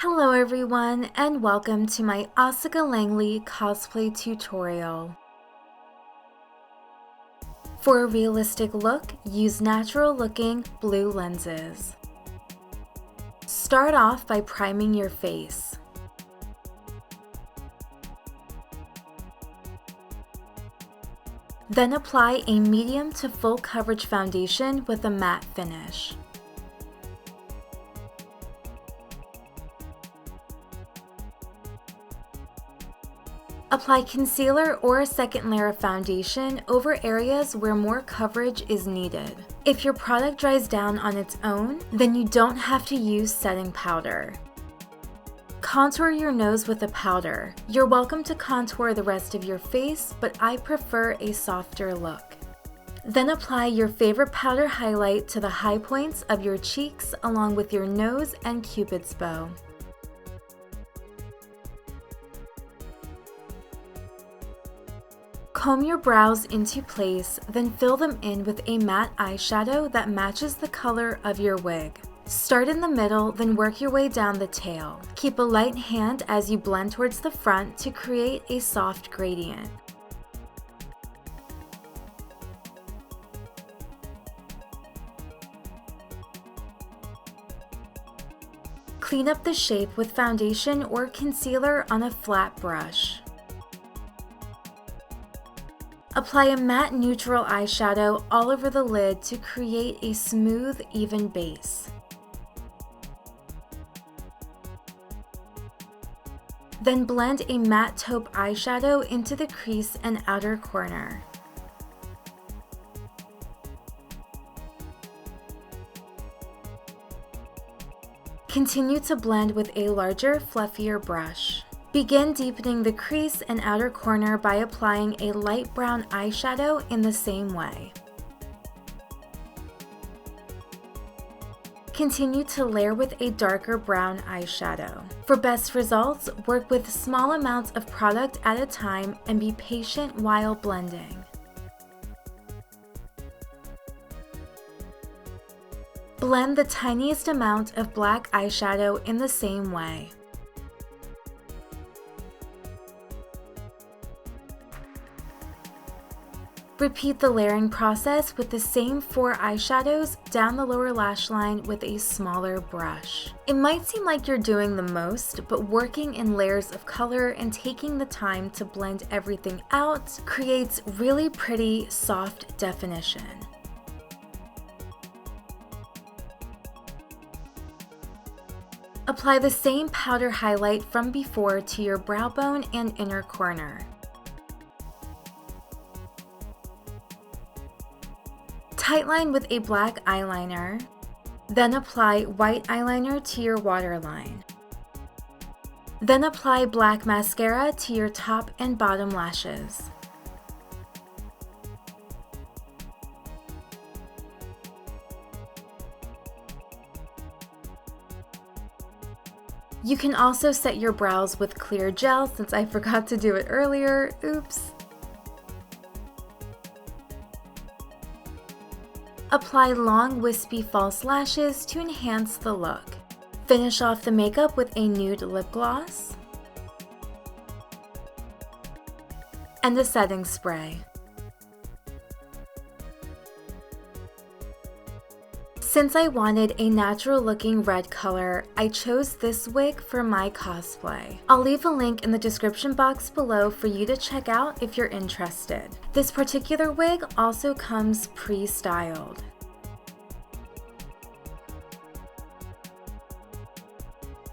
Hello everyone, and welcome to my Asuka Langley cosplay tutorial. For a realistic look, use natural looking blue lenses. Start off by priming your face. Then apply a medium to full coverage foundation with a matte finish. Apply concealer or a second layer of foundation over areas where more coverage is needed. If your product dries down on its own, then you don't have to use setting powder. Contour your nose with a powder. You're welcome to contour the rest of your face, but I prefer a softer look. Then apply your favorite powder highlight to the high points of your cheeks along with your nose and Cupid's bow. Comb your brows into place, then fill them in with a matte eyeshadow that matches the color of your wig. Start in the middle, then work your way down the tail. Keep a light hand as you blend towards the front to create a soft gradient. Clean up the shape with foundation or concealer on a flat brush. Apply a matte neutral eyeshadow all over the lid to create a smooth, even base. Then blend a matte taupe eyeshadow into the crease and outer corner. Continue to blend with a larger, fluffier brush. Begin deepening the crease and outer corner by applying a light brown eyeshadow in the same way. Continue to layer with a darker brown eyeshadow. For best results, work with small amounts of product at a time and be patient while blending. Blend the tiniest amount of black eyeshadow in the same way. Repeat the layering process with the same 4 eyeshadows down the lower lash line with a smaller brush. It might seem like you're doing the most, but working in layers of color and taking the time to blend everything out creates really pretty, soft definition. Apply the same powder highlight from before to your brow bone and inner corner. Tightline with a black eyeliner, then apply white eyeliner to your waterline. Then apply black mascara to your top and bottom lashes. You can also set your brows with clear gel since I forgot to do it earlier, oops. Apply long, wispy false lashes to enhance the look. Finish off the makeup with a nude lip gloss and a setting spray. Since I wanted a natural looking red color, I chose this wig for my cosplay. I'll leave a link in the description box below for you to check out if you're interested. This particular wig also comes pre-styled.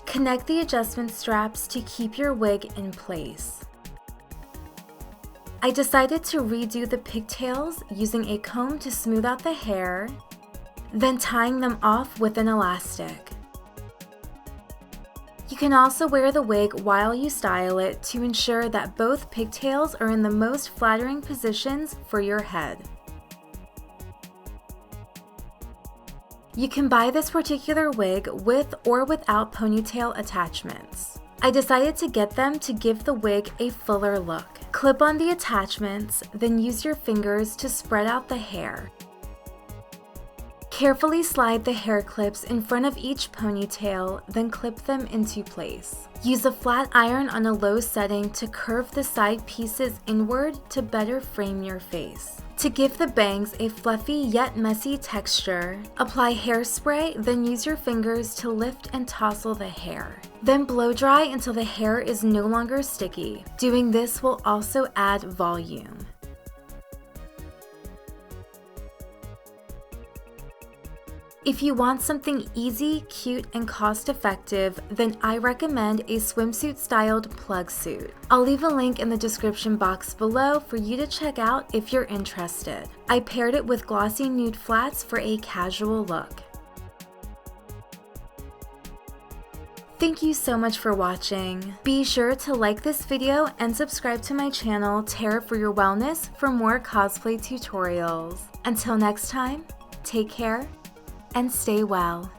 Connect the adjustment straps to keep your wig in place. I decided to redo the pigtails using a comb to smooth out the hair, then tying them off with an elastic. You can also wear the wig while you style it to ensure that both pigtails are in the most flattering positions for your head. You can buy this particular wig with or without ponytail attachments. I decided to get them to give the wig a fuller look. Clip on the attachments, then use your fingers to spread out the hair. Carefully slide the hair clips in front of each ponytail, then clip them into place. Use a flat iron on a low setting to curve the side pieces inward to better frame your face. To give the bangs a fluffy yet messy texture, apply hairspray, then use your fingers to lift and tousle the hair. Then blow dry until the hair is no longer sticky. Doing this will also add volume. If you want something easy, cute, and cost-effective, then I recommend a swimsuit-styled plug suit. I'll leave a link in the description box below for you to check out if you're interested. I paired it with glossy nude flats for a casual look. Thank you so much for watching. Be sure to like this video and subscribe to my channel, Tara for Your Wellness, for more cosplay tutorials. Until next time, take care and stay well.